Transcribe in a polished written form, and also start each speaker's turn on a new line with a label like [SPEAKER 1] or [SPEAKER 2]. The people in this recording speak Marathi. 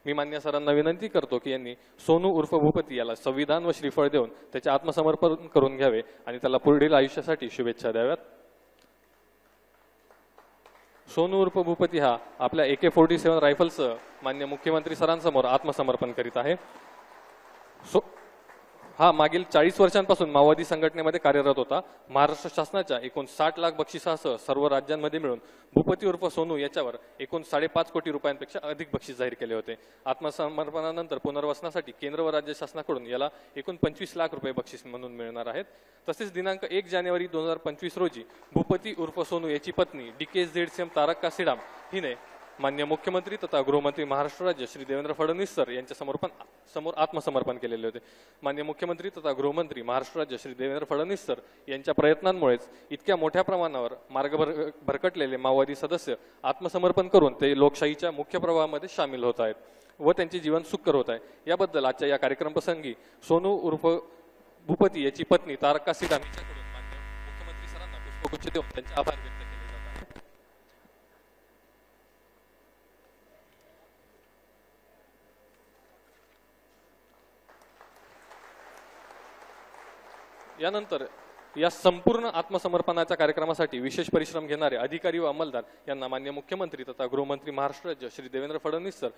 [SPEAKER 1] मी मान्य सरांना विनंती करतो की यांनी सोनू उर्फ भूपती याला संविधान व श्रीफळ देऊन त्याचे आत्मसमर्पण करून घ्यावे आणि त्याला पुढील आयुष्यासाठी शुभेच्छा द्याव्यात। सोनू उर्फ भूपती हा आपल्या AK-47 रायफलसह मान्य मुख्यमंत्री सरांसमोर आत्मसमर्पण करीत आहे। हा मागील 40 वर्षांपासून माओवादी संघटनेमध्ये कार्यरत होता। महाराष्ट्र शासनाच्या एकूण 60 लाख बक्षिसासह सर्व राज्यांमध्ये मिळून भूपती उर्फ सोनू याच्यावर एकूण 5.5 कोटी रुपयांपेक्षा अधिक बक्षीस जाहीर केले होते। आत्मसमर्पणानंतर पुनर्वसनासाठी केंद्र व राज्य शासनाकडून याला एकूण 25 लाख रुपये बक्षीस म्हणून मिळणार आहेत। तसेच दिनांक 1 जानेवारी 2025 रोजी भूपती उर्फ सोनू याची पत्नी DKZCM तारक्का सीडाम हिने मान्य मुख्यमंत्री तथा गृहमंत्री महाराष्ट्र राज्य श्री देवेंद्र फडणवीस सर यांच्या समोर आत्मसमर्पण केलेले होते। मान्य मुख्यमंत्री तथा गृहमंत्री महाराष्ट्र राज्य श्री देवेंद्र फडणवीस सर यांच्या प्रयत्नांमुळेच इतक्या मोठ्या प्रमाणावर मार्ग भरकटलेले माओवादी सदस्य आत्मसमर्पण करून ते लोकशाहीच्या मुख्य प्रवाहामध्ये सामील होत आहेत व त्यांचे जीवन सुखकर होत आहे। याबद्दल आजच्या या कार्यक्रम प्रसंगी सोनू उर्फ भूपती याची पत्नी तारक्का सीडाम यांच्याकडून मान्य मुख्यमंत्री सरांना पुष्पगुच्छ देऊन त्यांचे आभार व्यक्त केले जात आहेत। यानंतर या संपूर्ण आत्मसमर्पणाच्या कार्यक्रमासाठी विशेष परिश्रम घेणारे अधिकारी व अंमलदार यांना मान्य मुख्यमंत्री तथा गृहमंत्री महाराष्ट्र राज्य श्री देवेंद्र फडणवीस सर